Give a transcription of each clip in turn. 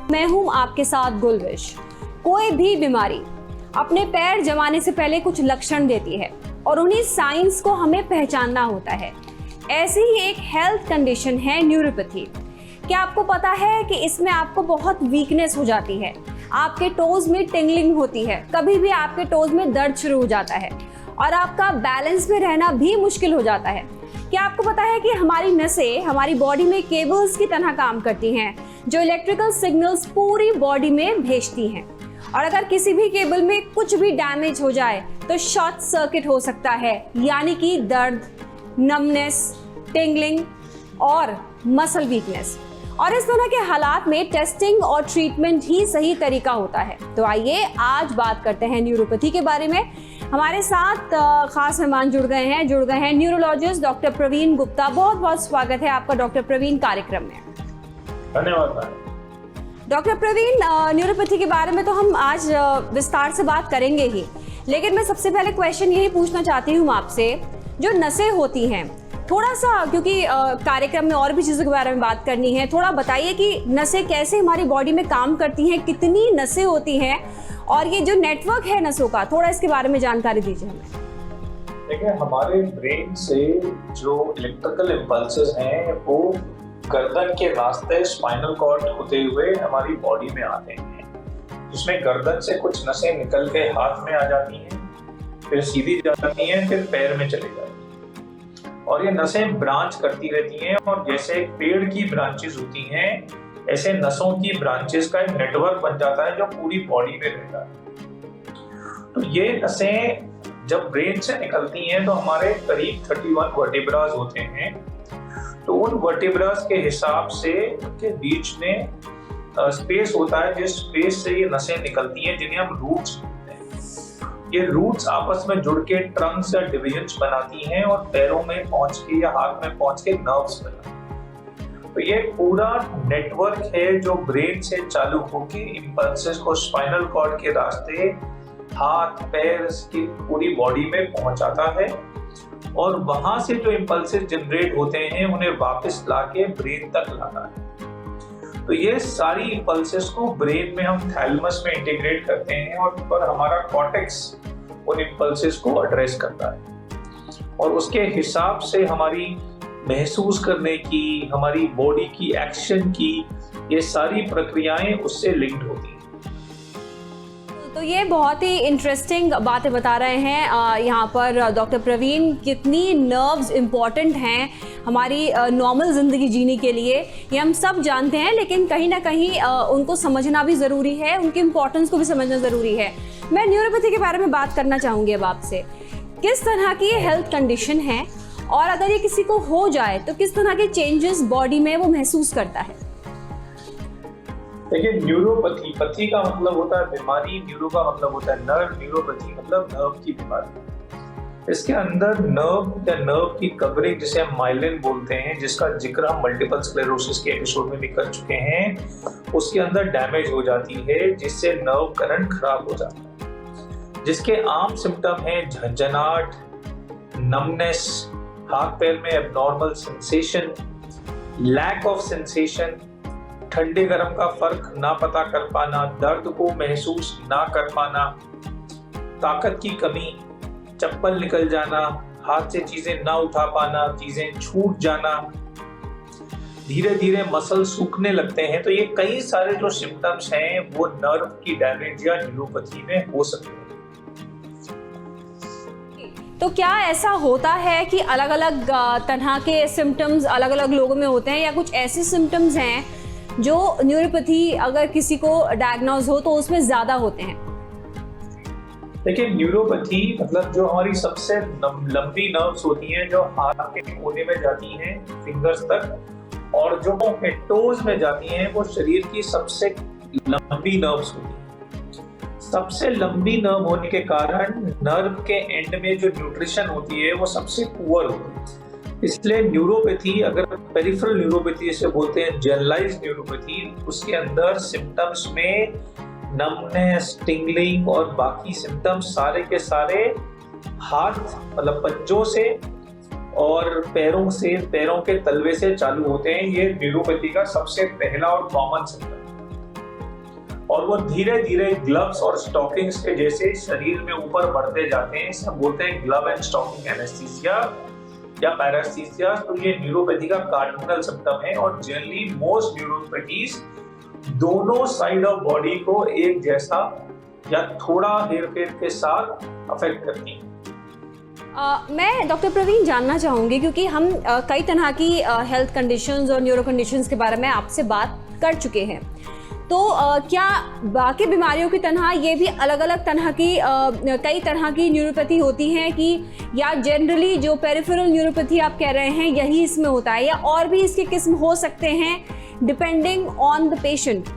मैं हूँ आपके साथ गुलविश। कोई भी बीमारी अपने पैर जमाने से पहले कुछ लक्षण देती है और उन्हीं साइंस को हमें पहचानना होता है। ऐसी ही एक हेल्थ कंडीशन है न्यूरोपैथी। क्या आपको पता है कि इसमें आपको बहुत वीकनेस हो जाती है, आपके टोज में टिंगलिंग होती है, कभी भी आपके टोज में दर्द शुरू हो जाता है और आपका बैलेंस में रहना भी मुश्किल हो जाता है। क्या आपको पता है कि हमारी नसें हमारी बॉडी में केबल्स की तरह काम करती हैं जो इलेक्ट्रिकल सिग्नल्स पूरी बॉडी में भेजती हैं, और अगर किसी भी केबल में कुछ भी डैमेज हो जाए तो शॉर्ट सर्किट हो सकता है, यानी कि दर्द, नमनेस, टिंगलिंग और मसल वीकनेस। और इस तरह के हालात में टेस्टिंग और ट्रीटमेंट ही सही तरीका होता है। तो आइए आज बात करते हैं न्यूरोपैथी के बारे में। हमारे साथ खास मेहमान जुड़ गए हैं न्यूरोलॉजिस्ट डॉक्टर प्रवीण गुप्ता। बहुत बहुत स्वागत है आपका डॉक्टर प्रवीण कार्यक्रम में। धन्यवाद डॉक्टर प्रवीण, न्यूरोपैथी के बारे में तो हम आज विस्तार से बात करेंगे ही, लेकिन मैं सबसे पहले क्वेश्चन यही पूछना चाहती हूँ आपसे, जो नसें होती हैं, थोड़ा सा, क्योंकि कार्यक्रम में और भी चीज़ों के बारे में बात करनी है, थोड़ा बताइए कि नसें कैसे हमारी बॉडी में काम करती हैं, कितनी नसें होती हैं और ये जो नेटवर्क है नसों का, थोड़ा इसके बारे में जानकारी दीजिए हमें। देखिए, हमारे ब्रेन से जो इलेक्ट्रिकल इम्पल्सेस हैं वो गर्दन के रास्ते स्पाइनल कॉर्ड होते हुए हमारी बॉडी में आते हैं, जिसमें गर्दन से कुछ नसें निकल के हाथ में आ जाती हैं, फिर सीधी जाती हैं, फिर पैर में चली जाती हैं और ये नसें ब्रांच करती रहती हैं। और जैसे एक पेड़ की ब्रांचेस होती हैं, ऐसे नसों की ब्रांचेस का एक नेटवर्क बन जाता है जो पूरी बॉडी में रहता है। तो ये नसें जब ब्रेन से निकलती हैं तो हमारे करीब 31 वर्टिब्रास होते हैं। तो उन वर्टिब्रास के हिसाब से उनके बीच में स्पेस होता है, जिस स्पेस से ये नसें निकलती हैं, जिन्हें हम रूट्स बोलते हैं। ये रूट्स आपस में जुड़ के ट्रंक्स या डिविजन्स बनाती हैं और पैरों में पहुंच के या हाथ में पहुंच के नर्व्स बनाती हैं। तो ये पूरा नेटवर्क है जो ब्रेन से चालू होके इम्पल्सेस को स्पाइनल कॉर्ड के रास्ते हाथ, पैर, स्किन, पूरी बॉडी में पहुंचाता है और वहां से जो इम्पल्सेस जनरेट होते हैं उन्हें वापस लाके ब्रेन तक लाता है। तो ये सारी इम्पल्सेस को ब्रेन में हम थैलेमस में इंटीग्रेट करते हैं और ऊपर हमारा कॉर्टेक्स उन इम्पल्सेस को एड्रेस करता है और उसके हिसाब से हमारी महसूस करने की, हमारी बॉडी की एक्शन की, ये सारी प्रक्रियाएं उससे लिंक्ड होती हैं। तो ये बहुत ही इंटरेस्टिंग बातें बता रहे हैं यहाँ पर डॉक्टर प्रवीण, कितनी नर्व्स इम्पॉर्टेंट हैं हमारी नॉर्मल ज़िंदगी जीने के लिए, ये हम सब जानते हैं, लेकिन कहीं ना कहीं उनको समझना भी ज़रूरी है, उनकी इम्पोर्टेंस को भी समझना ज़रूरी है। मैं न्यूरोपैथी के बारे में बात करना चाहूँगी अब आपसे। किस तरह की ये हेल्थ कंडीशन है और अगर ये किसी को हो जाए तो किस तरह के चेंजेस बॉडी में वो महसूस करता है? देखिए, न्यूरोपैथी, पथी का मतलब होता है बीमारी, न्यूरो का मतलब होता है नर्व, न्यूरोपैथी मतलब नर्व की बीमारी। इसके अंदर नर्व की कवरिंग, जिसे हम माइलिन बोलते हैं, जिसका जिक्र हम मल्टीपल स्क्लेरोसिस के एपिसोड में भी कर चुके हैं, उसके अंदर डैमेज हो जाती है, जिससे नर्व करंट खराब हो जाता है, जिसके आम सिम्टम हैं झंझनाहट, नमनेस, हाथ पैर में abnormal sensation, lack of sensation, ठंडे गर्म का फर्क ना पता कर पाना, दर्द को महसूस ना कर पाना, ताकत की कमी, चप्पल निकल जाना, हाथ से चीजें ना उठा पाना, चीजें छूट जाना, धीरे धीरे मसल सूखने लगते हैं। तो ये कई सारे जो सिम्टम्स हैं वो नर्व की डैमेज या न्यूरोपैथी में हो सकते हैं। तो क्या ऐसा होता है कि अलग अलग तरह के सिम्टम्स अलग अलग लोगों में होते हैं, या कुछ ऐसे सिम्टम्स हैं जो न्यूरोपैथी अगर किसी को डायग्नोज हो तो उसमें ज्यादा होते हैं? देखिए, न्यूरोपैथी मतलब जो हमारी सबसे लंबी नर्व्स होती हैं, जो हाथ के कोने में जाती हैं फिंगर्स तक, और जो टोज में जाती हैं, वो शरीर की सबसे लंबी नर्व्स होती हैं। सबसे लंबी नर्व होने के कारण नर्व के एंड में जो न्यूट्रिशन होती है वो सबसे पुअर होती है। इसलिए न्यूरोपैथी, अगर पेरिफेरल न्यूरोपैथी इसे बोलते हैं, जनरलाइज्ड न्यूरोपैथी, उसके अंदर सिम्टम्स में नमनेस, टिंगलिंग और बाकी सिम्टम्स सारे के सारे हाथ मतलब पंजों से और पैरों से, पैरों के तलवे से चालू होते हैं। ये न्यूरोपैथी का सबसे पहला और कॉमन सिम्टम है। और वो धीरे धीरे ग्लव्स और स्टॉकिंग्स के जैसे शरीर में ऊपर बढ़ते जाते हैं। इसे बोलते हैं ग्लव एंड स्टॉकिंग एनेस्थीसिया या पैरास्थीसिया। तो ये न्यूरोपैथी का कार्डिनल सिम्टम है और जनरली मोस्ट न्यूरोपैथीज दोनों साइड ऑफ बॉडी को एक जैसा या थोड़ा हेरफेर के साथ अफेक्ट करती हैं। मैं डॉक्टर प्रवीण जानना चाहूँगी, क्योंकि हम कई तरह की हेल्थ कंडीशंस और न्यूरो कंडीशंस के बारे में आपसे बात कर चुके हैं, तो क्या बाकी बीमारियों की तरह ये भी अलग अलग तरह की कई तरह की न्यूरोपैथी होती हैं कि, या जनरली जो पेरिफेरल न्यूरोपैथी आप कह रहे हैं यही इसमें होता है, या और भी इसके किस्म हो सकते हैं डिपेंडिंग ऑन द पेशेंट?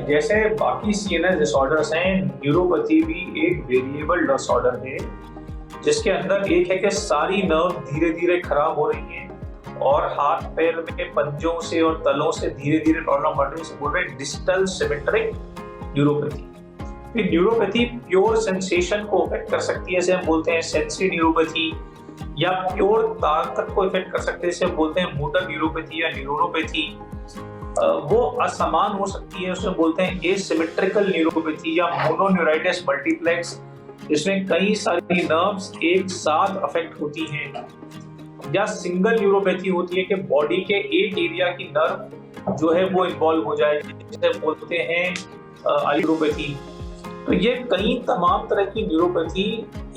जैसे बाकी सीएनएस डिसऑर्डर्स हैं, न्यूरोपैथी भी एक वेरिएबल डिसऑर्डर है जिसके अंदर एक है कि सारी नर्व धीरे धीरे खराब हो रही हैं और हाथ पैर में पंजों से और तलों से धीरे धीरे प्रॉब्लम बढ़ रही है। बोल रहे हैं डिस्टल सिमेट्रिक न्यूरोपैथी। फिर न्यूरोपैथी प्योर सेंसेशन को अफेक्ट कर सकती है, जैसे हम बोलते हैं सेंसरी न्यूरोपैथी, या प्योर ताकत को इफेक्ट कर सकते हैं, जैसे हम बोलते हैं मोटर न्यूरोपैथी या न्यूरोपैथी। वो असमान हो सकती है, उसमें बोलते हैं एसिमेट्रिकल न्यूरोपैथी या मोनोन्यूराइटिस मल्टीप्लेक्स, जिसमें कई सारी नर्व्स एक साथ अफेक्ट होती हैं। या सिंगल न्यूरोपैथी होती है कि बॉडी के एक एरिया की नर्व जो है वो इन्वॉल्व हो जाए, जिसे बोलते हैं न्यूरोपैथी। तो ये कई तमाम तरह की न्यूरोपैथी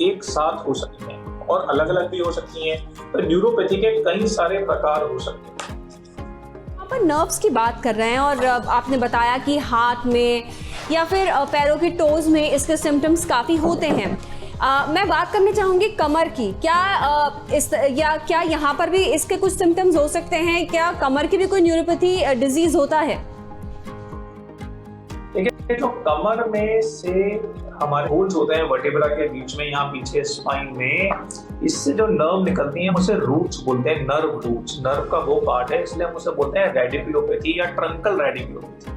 एक साथ हो सकती हैं और अलग अलग भी हो सकती हैं। तो न्यूरोपैथी के कई सारे प्रकार हो सकते हैं। अपन नर्व्स की बात कर रहे हैं और आपने बताया कि हाथ में या फिर पैरों की टोज में इसके सिम्टम्स काफ़ी होते हैं। मैं बात करना चाहूँगी कमर की। क्या यहाँ पर भी इसके कुछ सिम्टम्स हो सकते हैं? क्या कमर की भी कोई न्यूरोपैथी डिजीज होता है? देखिए, जो कमर में से हमारे होल्स होते हैं वर्टेब्रा के बीच में, यहाँ पीछे स्पाइन में, इससे जो नर्व निकलती हैं उसे रूट्स बोलते हैं, नर्व रूट्स। नर्व का वो पार्ट है, इसलिए हम उसे बोलते हैं रेडिकुलोपैथी या ट्रंकल रेडिकुलोपैथी।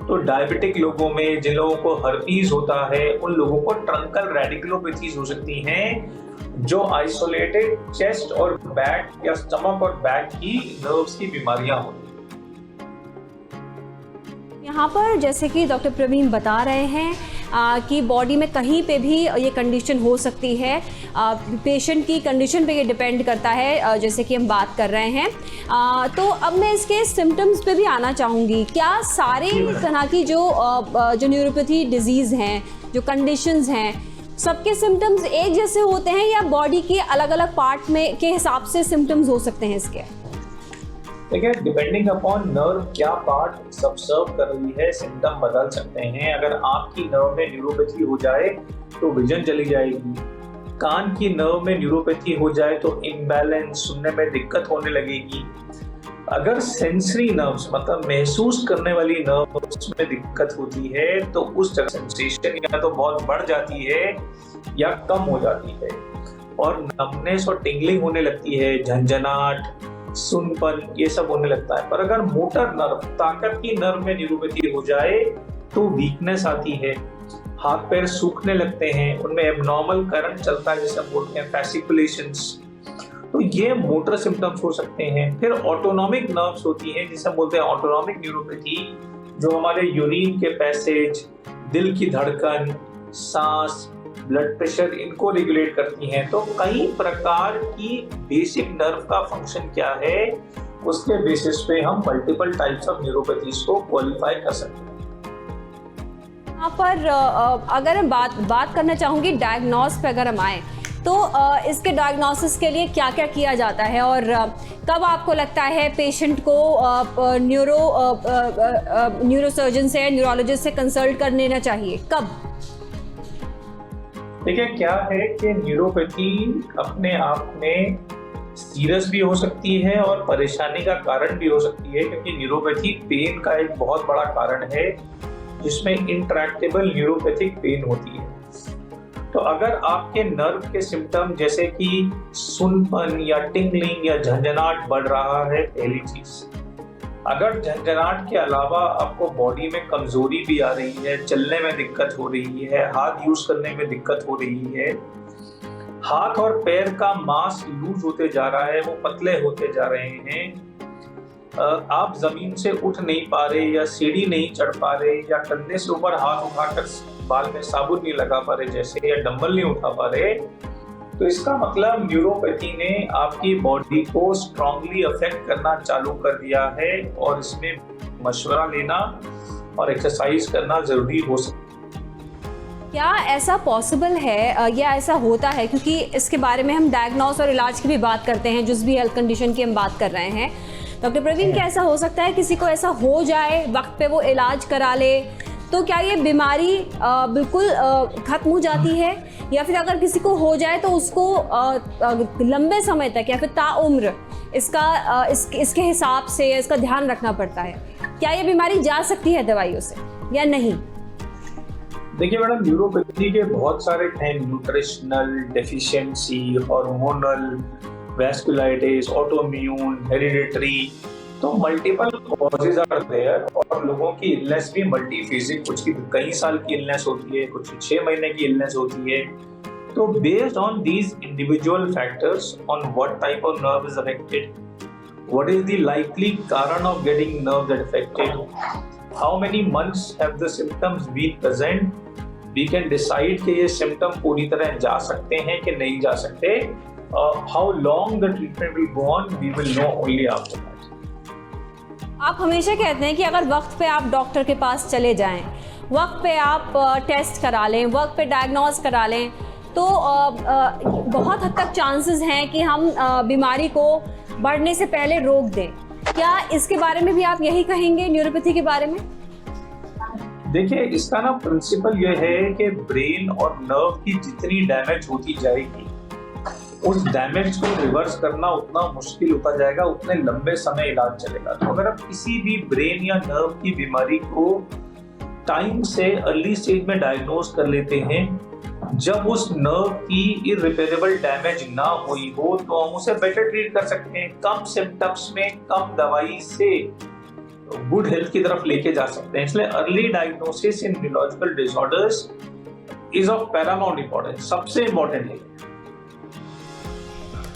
तो डायबिटिक लोगों में, जिन लोगों को हर्पीज होता है, उन लोगों को ट्रंकल रेडिकुलोपैथीज हो सकती हैं, जो आइसोलेटेड चेस्ट और बैक या स्टमक और बैक की नर्व्स की बीमारियां होती हैं। यहाँ पर जैसे कि डॉक्टर प्रवीण बता रहे हैं कि बॉडी में कहीं पे भी ये कंडीशन हो सकती है, पेशेंट की कंडीशन पे ये डिपेंड करता है, जैसे कि हम बात कर रहे हैं। तो अब मैं इसके सिम्टम्स पे भी आना चाहूँगी। क्या सारे तरह की जो न्यूरोपैथी डिजीज़ हैं, जो कंडीशंस हैं, सबके सिम्टम्स एक जैसे होते हैं या बॉडी के अलग अलग पार्ट में के हिसाब से सिम्टम्स हो सकते हैं इसके? देखिए, डिपेंडिंग अपॉन नर्व क्या पार्ट सबसर्व कर रही है, सिम्टम बदल सकते हैं। अगर आँख की नर्व में न्यूरोपैथी हो जाए तो विजन चली जाएगी। कान की नर्व में न्यूरोपैथी हो जाए तो इम्बैलेंस, सुनने में दिक्कत होने लगेगी। अगर सेंसरी नर्व्स मतलब महसूस करने वाली नर्व्स में दिक्कत होती है तो उस जगह सेंसेशन या तो बहुत बढ़ जाती है या कम हो जाती है और नमनेस और टिंगलिंग होने लगती है, झंझनाहट, सुनपन, ये सब होने लगता है। पर अगर मोटर नर्व, ताकत की नर्व में न्यूरोपैथी हो जाए तो वीकनेस आती है, हाथ पैर सूखने लगते हैं, उनमें एबनॉर्मल करंट चलता है, जिसे हम बोलते हैं फैसिकुलेशंस। तो ये मोटर सिम्टम्स हो सकते हैं। फिर ऑटोनॉमिक नर्व्स होती हैं, जिसे हम बोलते हैं ऑटोनॉमिक न्यूरोपैथी, जो हमारे यूरिन के पैसेज, दिल की धड़कन, सांस, ब्लड प्रेशर, इनको रेगुलेट करती हैं। तो कई प्रकार की बेसिक नर्व का फंक्शन क्या है, उसके बेसिस पे हम मल्टीपल टाइप्स ऑफ न्यूरोपैथीज को क्वालिफाई कर सकते हैं। यहाँ पर अगर हम बात करना चाहूँगी डायग्नोस पे, अगर हम आए तो इसके डायग्नोसिस के लिए क्या क्या किया जाता है और कब आपको लगता है पेशेंट को न्यूरोसर्जन से, न्यूरोलॉजिस्ट से कंसल्ट कर लेना चाहिए, कब? देखिए, क्या है कि न्यूरोपैथी अपने आप में सीरियस भी हो सकती है और परेशानी का कारण भी हो सकती है, क्योंकि न्यूरोपैथी पेन का एक बहुत बड़ा कारण है, जिसमें इंट्रैक्टेबल न्यूरोपैथिक पेन होती है। तो अगर आपके नर्व के सिम्टम जैसे कि सुनपन या टिंगलिंग या झंझनाहट बढ़ रहा है, पहली चीज। अगर झंझनाहट के अलावा आपको बॉडी में कमजोरी भी आ रही है, चलने में दिक्कत हो रही है, हाथ यूज करने में दिक्कत हो रही है, हाथ और पैर का मांस लूज होते जा रहा है, वो पतले होते जा रहे हैं, आप जमीन से उठ नहीं पा रहे या सीढ़ी नहीं चढ़ पा रहे या कंधे से ऊपर हाथ उठाकर बाल में साबुन नहीं लगा पा रहे जैसे, या डंबल नहीं उठा पा रहे, तो इसका मतलब न्यूरोपैथी ने आपकी बॉडी को स्ट्रांगली अफेक्ट करना चालू कर दिया है और इसमें मशवरा लेना और एक्सरसाइज करना जरूरी हो सकता है। क्या ऐसा पॉसिबल है या ऐसा होता है, क्योंकि इसके बारे में हम डायग्नोस और इलाज की भी बात करते हैं, जिस भी हेल्थ कंडीशन की हम बात कर रहे हैं, डॉक्टर प्रवीण, क्या ऐसा हो सकता है किसी को ऐसा हो जाए, वक्त पे वो इलाज करा ले, तो क्या ये बीमारी बिल्कुल खत्म हो जाती है, या फिर अगर किसी को हो जाए तो उसको लंबे समय तक या फिर ताउम्र इसके हिसाब से इसका ध्यान रखना पड़ता है? क्या ये बीमारी जा सकती है दवाइयों से या नहीं? देखिए मैडम, न्यूरोपैथी के बहुत सारे हैं, nutritional deficiency, hormonal, vasculitis, autoimmune, hereditary, तो मल्टीपल कॉजेज आर देयर, और लोगों की इलनेस भी मल्टीफेजिक, कुछ की कई साल की इलनेस होती है, कुछ 6 महीने की इलनेस होती है। तो based on these individual factors on what type of nerve is affected, what is the likely कारण of getting nerve that affected, how many months have the symptoms been present, we can decide कि ये symptom पूरी तरह जा सकते हैं कि नहीं जा सकते। How long the treatment will go on, we will know only after that. आप हमेशा कहते हैं कि अगर वक्त पे आप डॉक्टर के पास चले जाएं, वक्त पे आप टेस्ट करा लें, वक्त पे डायग्नोस करा लें, तो बहुत हद तक चांसेस हैं कि हम बीमारी को बढ़ने से पहले रोक दें। क्या इसके बारे में भी आप यही कहेंगे न्यूरोपैथी के बारे में? देखिए, इसका ना प्रिंसिपल ये है कि ब्रेन और नर्व की जितनी डैमेज होती जाएगी, उस डैमेज को रिवर्स करना उतना मुश्किल होता जाएगा, उतने लंबे समय इलाज चलेगा। तो अगर आप किसी भी ब्रेन या नर्व की बीमारी को टाइम से अर्ली स्टेज में डायग्नोज कर लेते हैं, जब उस नर्व की इररिपेरेबल डैमेज ना हुई हो, तो हम उसे बेटर ट्रीट कर सकते हैं, कम सिम्टम्स में, कम दवाई से गुड हेल्थ की तरफ लेके जा सकते हैं। इसलिए early diagnosis in neurological disorders is of Paramount importance, सबसे इंपॉर्टेंट है।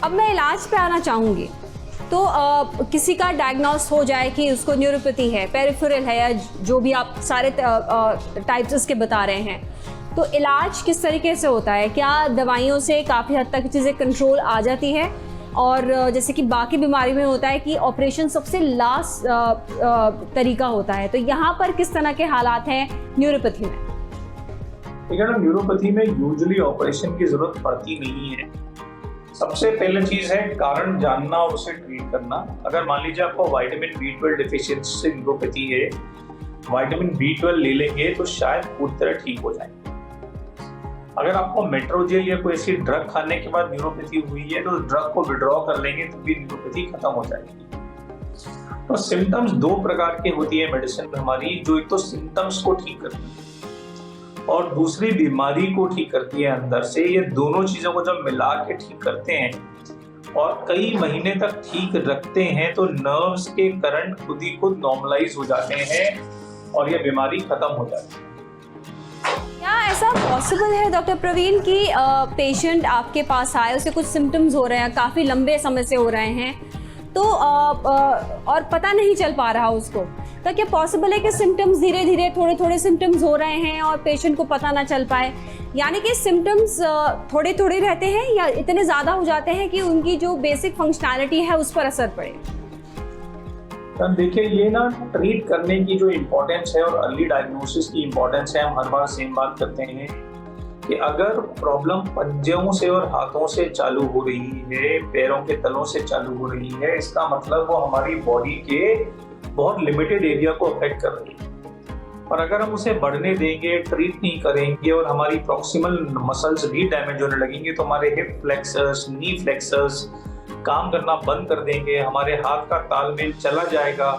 अब मैं इलाज पे आना चाहूँगी। तो किसी का डायग्नोस हो जाए कि उसको न्यूरोपैथी है, पेरिफेरल है, या जो भी आप सारे टाइप्स इसके बता रहे हैं, तो इलाज किस तरीके से होता है? क्या दवाइयों से काफ़ी हद तक चीज़ें कंट्रोल आ जाती है, और जैसे कि बाकी बीमारी में होता है कि ऑपरेशन सबसे लास्ट तरीका होता है, तो यहाँ पर किस तरह के हालात हैं न्यूरोपैथी में? देखिए ना, न्यूरोपैथी में यूजुअली ऑपरेशन की जरूरत पड़ती नहीं है। सबसे पहले चीज है कारण जानना और उसे ट्रीट करना। अगर मान लीजिए आपको विटामिन B12 डिफिशियंसी से न्यूरोपैथी है, विटामिन B12 ले लेंगे तो शायद पूरी तरह ठीक हो जाएंगे। अगर आपको मेट्रोजेल या कोई ऐसी ड्रग खाने के बाद न्यूरोपैथी हुई है, तो ड्रग को विड्रॉ कर लेंगे तो भी न्यूरोपैथी खत्म हो जाएगी। तो सिम्टम्स 2 प्रकार के होती है मेडिसिन में हमारी, जो एक तो सिम्टम्स को ठीक करती है और दूसरी बीमारी को ठीक करती है अंदर से। ये दोनों चीजों को जब मिला के ठीक करते हैं और कई महीने तक ठीक रखते हैं, तो नर्व्स के करंट खुद ही खुद नॉर्मलाइज हो जाते हैं और ये बीमारी खत्म हो जाती है। क्या ऐसा पॉसिबल है डॉक्टर प्रवीण कि पेशेंट आपके पास आए, उसके कुछ सिम्टम्स हो रहे हैं, काफ़ी लंबे समय से हो रहे हैं, तो और पता नहीं चल पा रहा उसको, तो क्या पॉसिबल है कि सिम्टम्स धीरे धीरे थोड़े थोड़े सिम्टम्स हो रहे हैं और पेशेंट को पता ना चल पाए? यानी कि सिम्टम्स थोड़े थोड़े रहते हैं या इतने ज़्यादा हो जाते हैं कि उनकी जो बेसिक फंक्शनैलिटी है उस पर असर पड़े? देखिए, ये ना ट्रीट करने की जो इम्पोर्टेंस है और अर्ली डायग्नोसिस की इम्पोर्टेंस है, हम हर बार सेम बात करते हैं कि अगर प्रॉब्लम पंजों से और हाथों से चालू हो रही है, पैरों के तलों से चालू हो रही है, इसका मतलब वो हमारी बॉडी के बहुत लिमिटेड एरिया को अफेक्ट कर रही है। और अगर हम उसे बढ़ने देंगे, ट्रीट नहीं करेंगे और हमारी प्रॉक्सिमल मसल्स भी डैमेज होने लगेंगे, तो हमारे हिप फ्लेक्सर्स, नी फ्लेक्सर्स काम करना बंद कर देंगे, हमारे हाथ का तालमेल चला जाएगा।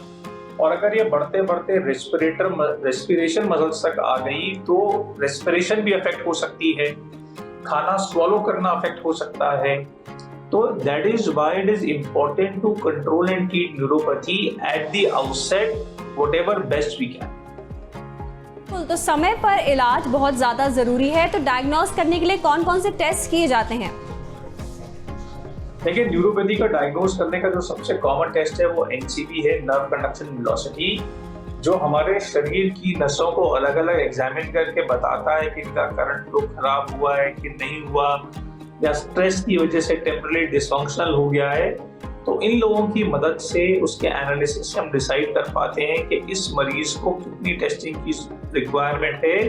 और अगर ये बढ़ते बढ़ते रेस्पिरेशन मसल्स तक आ गई, तो रेस्पिरेशन भी अफेक्ट हो सकती है, खाना स्वॉलो करना अफेक्ट हो सकता है। तो that is why it is important to control and treat neuropathy at the outset, whatever best we can. तो समय पर इलाज बहुत ज़्यादा ज़रूरी है। तो डायग्नोस करने के लिए कौन कौन से टेस्ट किए जाते हैं? देखिए, न्यूरोपैथी का डायग्नोज करने का जो सबसे कॉमन टेस्ट है वो एनसीवी है, नर्व कंडक्शन वेलोसिटी, जो हमारे शरीर की नसों को अलग अलग एग्जामिन करके बताता है कि इनका करंट फ्लो खराब हुआ है कि नहीं हुआ, या स्ट्रेस की वजह से टेम्पररी डिसफंक्शनल हो गया है। तो इन लोगों की मदद से उसके एनालिसिस से हम डिसाइड कर पाते हैं कि इस मरीज को कितनी टेस्टिंग की रिक्वायरमेंट है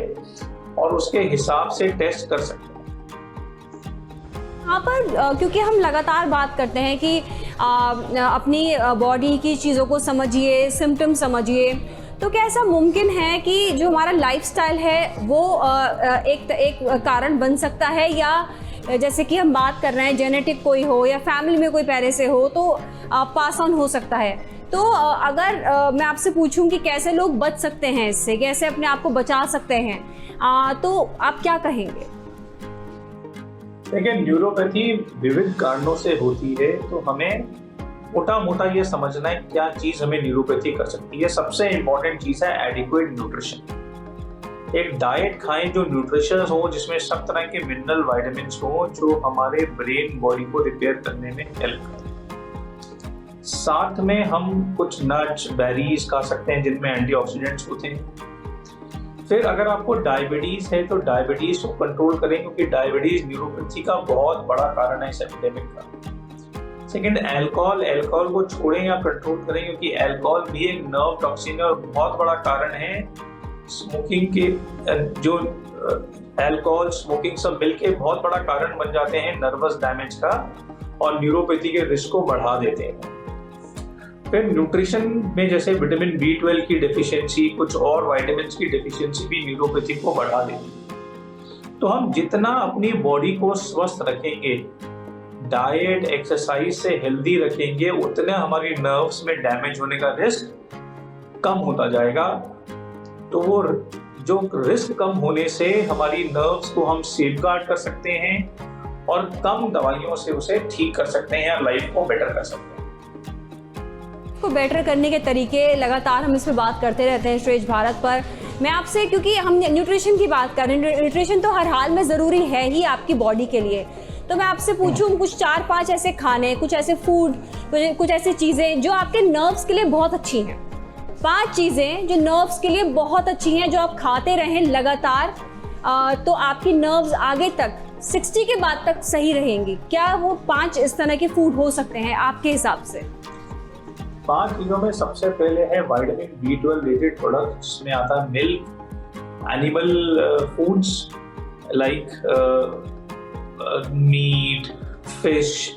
और उसके हिसाब से टेस्ट कर सकते हैं। यहाँ पर क्योंकि हम लगातार बात करते हैं कि अपनी बॉडी की चीज़ों को समझिए, सिम्टम समझिए, तो क्या ऐसा मुमकिन है कि जो हमारा लाइफस्टाइल है वो एक कारण बन सकता है, या जैसे कि हम बात कर रहे हैं जेनेटिक कोई हो या फैमिली में कोई पहले से हो तो पास ऑन हो सकता है। तो अगर मैं आपसे पूछूं कि कैसे लोग बच सकते हैं इससे, कैसे अपने आप को बचा सकते हैं, तो आप क्या कहेंगे? देखिए, न्यूरोपैथी विविध कारणों से होती है, तो हमें मोटा मोटा ये समझना है क्या चीज हमें न्यूरोपैथी कर सकती है। सबसे इंपॉर्टेंट चीज है एडिक्वेट न्यूट्रिशन। एक डाइट खाएं जो न्यूट्रिशियस हो, जिसमें सब तरह के मिनरल विटामिन्स हो जो हमारे ब्रेन बॉडी को रिपेयर करने में हेल्प करें। साथ में हम कुछ नट्स, बेरीज खा सकते हैं जिनमें एंटीऑक्सीडेंट्स होते हैं। फिर अगर आपको डायबिटीज है तो डायबिटीज को कंट्रोल करें, क्योंकि डायबिटीज न्यूरोपैथी का बहुत बड़ा कारण है इस एपिडेमिक का। सेकेंड, अल्कोहल को छोड़ें या कंट्रोल करें, क्योंकि अल्कोहल भी एक नर्व टॉक्सिन और बहुत बड़ा कारण है। स्मोकिंग के जो अल्कोहल, स्मोकिंग सब मिलके बहुत बड़ा कारण बन जाते हैं नर्वस डैमेज का और न्यूरोपैथी के रिस्क को बढ़ा देते हैं। फिर न्यूट्रिशन में जैसे विटामिन B12 की डेफिशिएंसी, कुछ और विटामिन की डेफिशिएंसी भी न्यूरोपैथी को बढ़ा देती है। तो हम जितना अपनी बॉडी को स्वस्थ रखेंगे, डाइट, एक्सरसाइज से हेल्दी रखेंगे, उतना हमारी नर्व्स में डैमेज होने का रिस्क कम होता जाएगा। तो वो जो रिस्क कम होने से हमारी नर्व्स को हम सेफगार्ड कर सकते हैं और कम दवाइयों से उसे ठीक कर सकते हैं या लाइफ को बेटर कर सकते हैं। को बेटर करने के तरीके लगातार हम इस पर बात करते रहते हैं श्रेष्ठ भारत पर। मैं आपसे, क्योंकि हम न्यूट्रिशन की बात कर रहे हैं, न्यूट्रिशन तो हर हाल में ज़रूरी है ही आपकी बॉडी के लिए, तो मैं आपसे पूछूं कुछ 4-5 ऐसे खाने, कुछ ऐसे फूड, कुछ ऐसी चीज़ें जो आपके नर्व्स के लिए बहुत अच्छी हैं। 5 चीज़ें जो नर्व्स के लिए बहुत अच्छी हैं, जो आप खाते रहें लगातार, तो आपकी नर्व्स आगे तक 60 के बाद तक सही रहेंगी। क्या वो 5 इस तरह के फूड हो सकते हैं आपके हिसाब से? 5 चीज़ों में सबसे पहले है विटामिन B12 रिलेटेड प्रोडक्ट, जिसमें आता है milk, animal foods like meat, fish,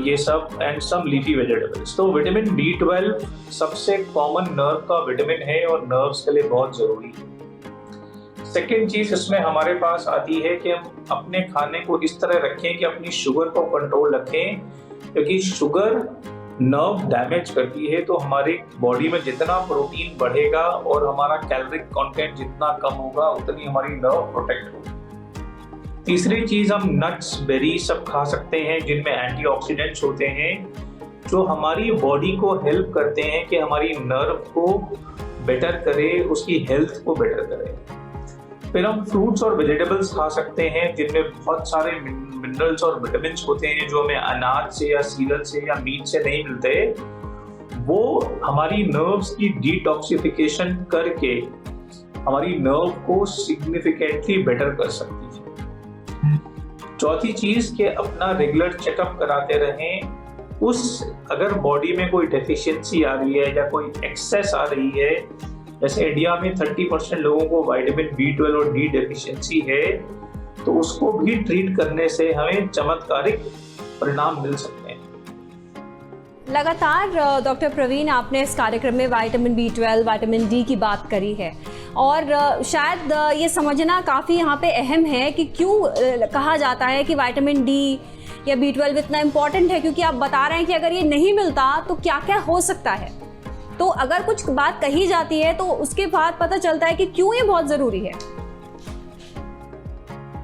ये सब, एंड सम लीफी वेजिटेबल्स। तो विटामिन B12 सबसे कॉमन नर्व का विटामिन है और नर्व्स के लिए बहुत जरूरी है। सेकेंड चीज इसमें हमारे पास आती है कि हम अपने खाने को इस तरह रखें कि अपनी शुगर को कंट्रोल रखें, क्योंकि शुगर नर्व डैमेज करती है। तो हमारी बॉडी में जितना प्रोटीन बढ़ेगा और हमारा कैलोरिक कंटेंट जितना कम होगा, उतनी हमारी नर्व प्रोटेक्ट होगी। तीसरी चीज, हम नट्स, बेरी सब खा सकते हैं जिनमें एंटीऑक्सीडेंट्स होते हैं, जो हमारी बॉडी को हेल्प करते हैं कि हमारी नर्व को बेटर करे, उसकी हेल्थ को बेटर करे। फिर हम फ्रूट्स और वेजिटेबल्स खा सकते हैं जिनमें बहुत सारे मिनरल्स और विटामिन होते हैं जो हमें अनाज से या सीरियल से या मीट से नहीं मिलते। वो हमारी नर्व्स की डिटॉक्सिफिकेशन करके हमारी नर्व को सिग्निफिकेंटली बेटर कर सकती है। चौथी चीज कि अपना रेगुलर चेकअप कराते रहें। अगर बॉडी में कोई डेफिशिएंसी आ रही है या कोई एक्सेस आ रही है, जैसे इंडिया में 30% लोगों को विटामिन B12 और D डेफिशिएंसी है, तो उसको भी ट्रीट करने से हमें चमत्कारिक परिणाम मिल सकते हैं। लगातार डॉक्टर प्रवीण, आपने इस कार्यक्रम में विटामिन B12, विटामिन D की बात करी है, और शायद ये समझना काफ़ी यहाँ पे अहम है कि क्यों कहा जाता है कि विटामिन D या B12 इतना इम्पॉर्टेंट है, क्योंकि आप बता रहे हैं कि अगर ये नहीं मिलता तो क्या क्या हो सकता है। तो अगर कुछ बात कही जाती है तो उसके बाद पता चलता है कि क्यों ये बहुत ज़रूरी है।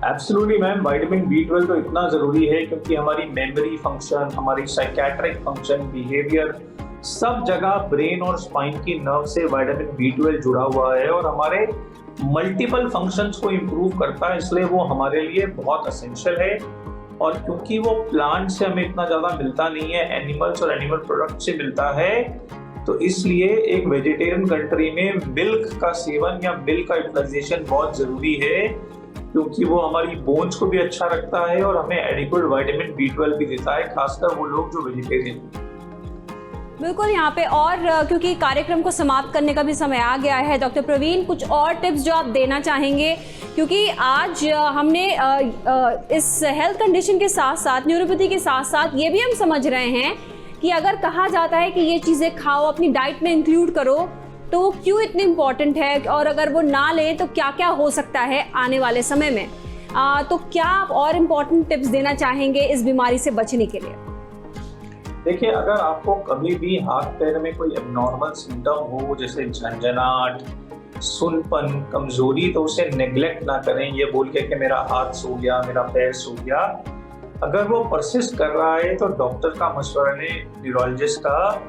एब्सोल्युटली मैम, विटामिन B12 तो इतना ज़रूरी है क्योंकि हमारी मेमोरी फंक्शन, हमारी साइकेट्रिक फंक्शन, बिहेवियर, सब जगह ब्रेन और स्पाइन की नर्व से विटामिन B12 जुड़ा हुआ है और हमारे मल्टीपल फंक्शंस को इम्प्रूव करता है, इसलिए वो हमारे लिए बहुत एसेंशियल है। और क्योंकि वो प्लांट से हमें इतना ज़्यादा मिलता नहीं है, एनिमल्स और एनिमल प्रोडक्ट से मिलता है, तो इसलिए एक वेजिटेरियन कंट्री में मिल्क का सेवन या मिल्क का यूटिलाइजेशन बहुत ज़रूरी है, क्योंकि वो हमारी बोन्स को भी अच्छा रखता है और हमें एडिक्वेट विटामिन B12 भी देता है, खासकर वो लोग जो वेजिटेरियन। बिल्कुल, यहाँ पे और क्योंकि कार्यक्रम को समाप्त करने का भी समय आ गया है, डॉक्टर प्रवीण कुछ और टिप्स जो आप देना चाहेंगे, क्योंकि आज हमने इस हेल्थ कंडीशन के साथ साथ, न्यूरोपैथी के साथ साथ ये भी हम समझ रहे हैं कि अगर कहा जाता है कि ये चीज़ें खाओ, अपनी डाइट में इंक्लूड करो, तो वो क्यों इतनी इम्पॉर्टेंट है, और अगर वो ना लें तो क्या क्या हो सकता है आने वाले समय में। तो क्या आप और इम्पॉर्टेंट टिप्स देना चाहेंगे इस बीमारी से बचने के लिए? देखिए, अगर आपको कभी भी हाथ पैर में कोई एबनॉर्मल सिम्टम हो, जैसे झंझनाहट, सुनपन, कमजोरी, तो उसे नेग्लेक्ट ना करें ये बोल के कि मेरा हाथ सो गया, मेरा पैर सो गया। अगर वो परसिस्ट कर रहा है तो डॉक्टर का मशवरा लें, न्यूरोलॉजिस्ट का,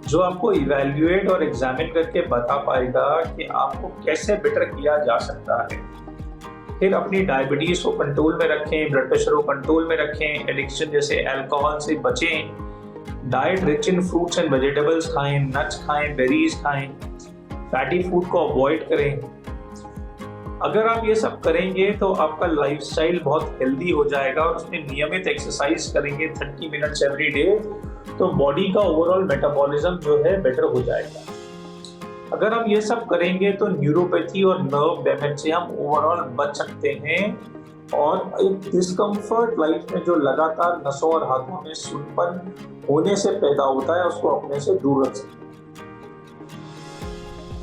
जो आपको इवैल्यूएट और एग्जामिन करके बता पाएगा कि आपको कैसे बेटर किया जा सकता है। फिर अपनी डायबिटीज़ को कंट्रोल में रखें, ब्लड प्रेशर को कंट्रोल में रखें, एडिक्शन जैसे अल्कोहल से बचें, diet rich in fruits and vegetables खाएं, नट्स खाएं, बेरीज खाएं, फैटी फूड को अवॉइड करें। अगर आप ये सब करेंगे तो आपका लाइफस्टाइल बहुत हेल्दी हो जाएगा और उसमें नियमित एक्सरसाइज करेंगे 30 मिनट्स एवरी डे, तो बॉडी का ओवरऑल मेटाबॉलिज्म जो है बेटर हो जाएगा। अगर हम ये सब करेंगे तो न्यूरोपैथी और नर्व डैमेज से हम ओवरऑल बच सकते हैं और एक डिस्कम्फर्ट लाइफ में जो लगातार नसों और हाथों में सुनपन होने से पैदा होता है, उसको अपने से दूर रख सकते हैं।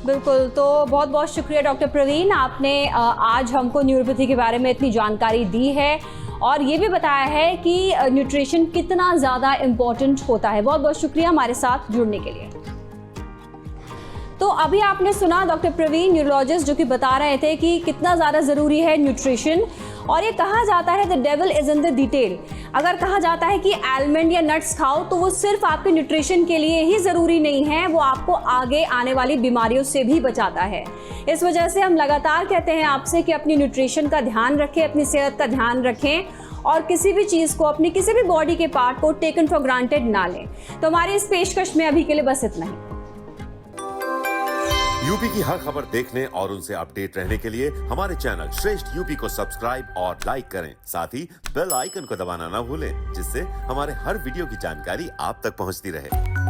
बिल्कुल, तो बहुत बहुत शुक्रिया डॉक्टर प्रवीण, आपने आज हमको न्यूरोपैथी के बारे में इतनी जानकारी दी है और ये भी बताया है कि न्यूट्रिशन कितना ज़्यादा इम्पोर्टेंट होता है। बहुत बहुत शुक्रिया हमारे साथ जुड़ने के लिए। तो अभी आपने सुना डॉक्टर प्रवीण, न्यूरोलॉजिस्ट, जो कि बता रहे थे कि कितना ज़्यादा ज़रूरी है न्यूट्रिशन। और ये कहा जाता है the devil is in the detail. अगर कहा जाता है कि आलमंड या नट्स खाओ, तो वो सिर्फ आपके न्यूट्रिशन के लिए ही ज़रूरी नहीं है, वो आपको आगे आने वाली बीमारियों से भी बचाता है। इस वजह से हम लगातार कहते हैं आपसे कि अपनी न्यूट्रिशन का ध्यान रखें, अपनी सेहत का ध्यान रखें और किसी भी चीज़ को, अपनी किसी भी बॉडी के पार्ट को टेकन फॉर ग्रांटेड ना लें। तो हमारी इस पेशकश में अभी के लिए बस इतना ही। यूपी की हर खबर देखने और उनसे अपडेट रहने के लिए हमारे चैनल श्रेष्ठ यूपी को सब्सक्राइब और लाइक करें। साथ ही बेल आइकन को दबाना ना भूलें, जिससे हमारे हर वीडियो की जानकारी आप तक पहुंचती रहे।